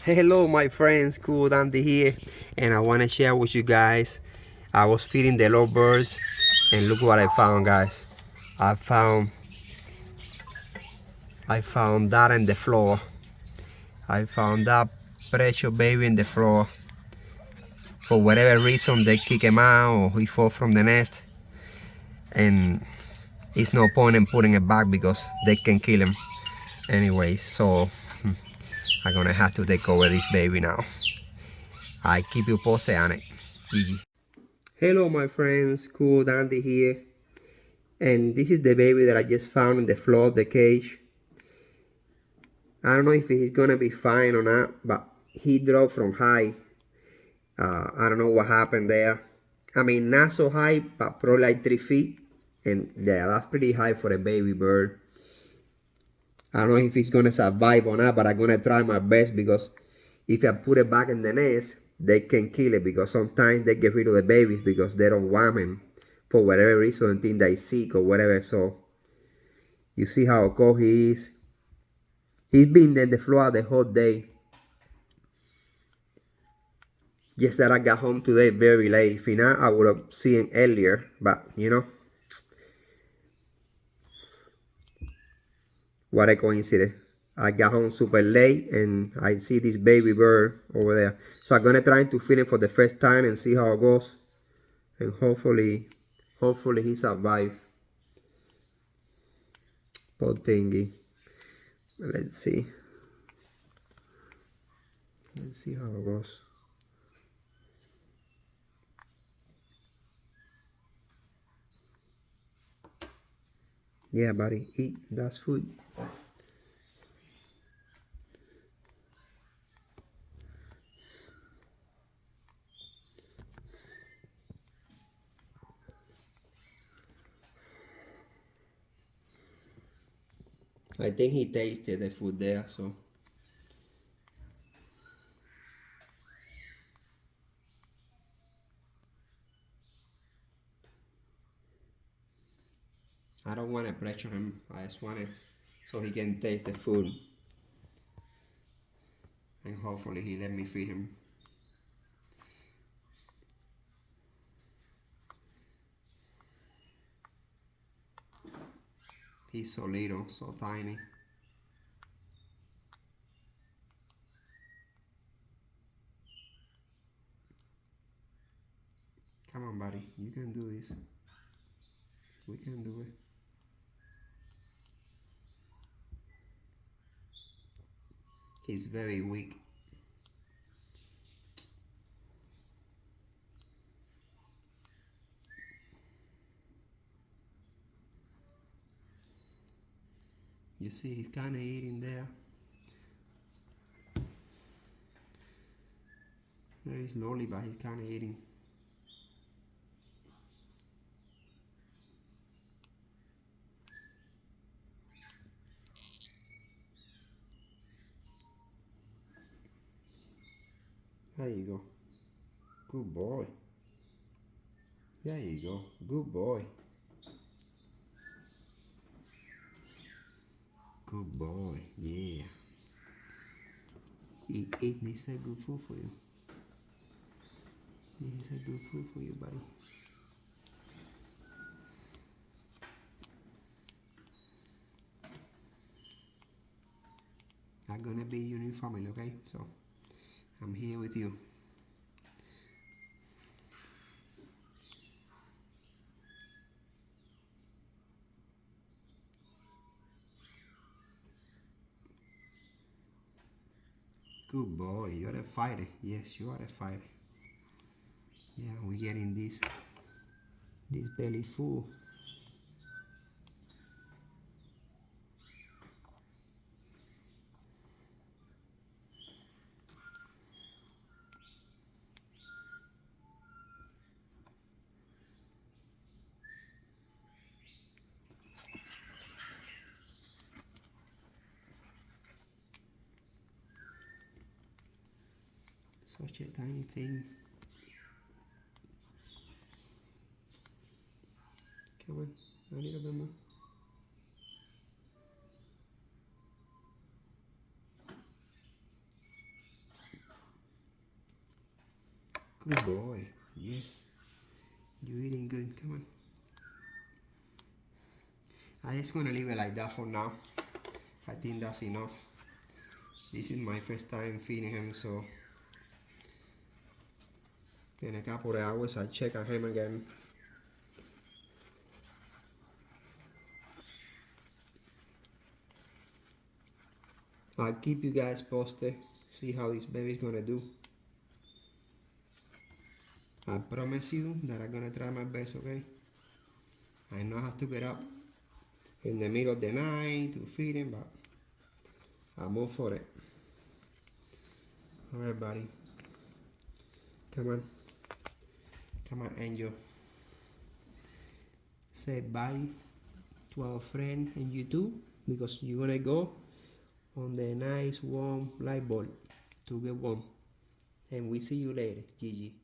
Hello my friends, Cool Dante here, and I want to share with you guys. I was feeding the lovebirds and look what I found, guys. I found I found that in the floor. I found that precious baby in the floor. For whatever reason they kick him out or he fall from the nest, and it's no point in putting it back because they can kill him anyways. So I'm gonna have to take over this baby now. I keep you posted on it. GG. Hello my friends, Cool Dandy here, and this is the baby that I just found in the floor of the cage. I don't know if he's gonna be fine or not, but he dropped from high. I don't know what happened there. I mean, not so high, but probably like 3 feet, and yeah, that's pretty high for a baby bird. I don't know if he's gonna survive or not, but I'm gonna try my best because if I put it back in the nest, they can kill it because sometimes they get rid of the babies because they don't want him for whatever reason, think they sick or whatever. So you see how cold he is. He's been in the floor the whole day. Just that I got home today very late. If not, I would have seen him earlier. But you know, what a coincidence. I got home super late and I see this baby bird over there. So I'm gonna try to feed him for the first time and see how it goes. And hopefully he survive. Poor thingy. Let's see. Let's see how it goes. Yeah, buddy, eat. That's food. I think he tasted the food there, so I don't want to pressure him. I just want it so he can taste the food. And hopefully he let me feed him. He's so little, so tiny. Come on, buddy. You can do this. We can do it. He's very weak. You see, he's kind of eating there. Very slowly, but he's kind of eating. There you go. Good boy. There you go. Good boy. Good boy. Yeah. Eat. This is good food for you. This is good food for you, buddy. I'm gonna be your new family, okay? So I'm here with you. Good boy. You're a fighter. Yes, you are a fighter. Yeah, we're getting this belly full. Such a tiny thing. Come on, a little bit more. Good boy. Yes. You're eating good. Come on. I'm just gonna leave it like that for now. I think that's enough. This is my first time feeding him, so in a couple of hours I'll check on him again. I'll keep you guys posted, see how this baby's gonna do. I promise you that I'm gonna try my best, okay? I know I have to get up in the middle of the night to feed him, but I'm all for it. Alright, buddy. Come on. Come on, Angel. Say bye to our friend and you too, because you're gonna go on the nice warm light bulb to get warm. And we see you later, Gigi.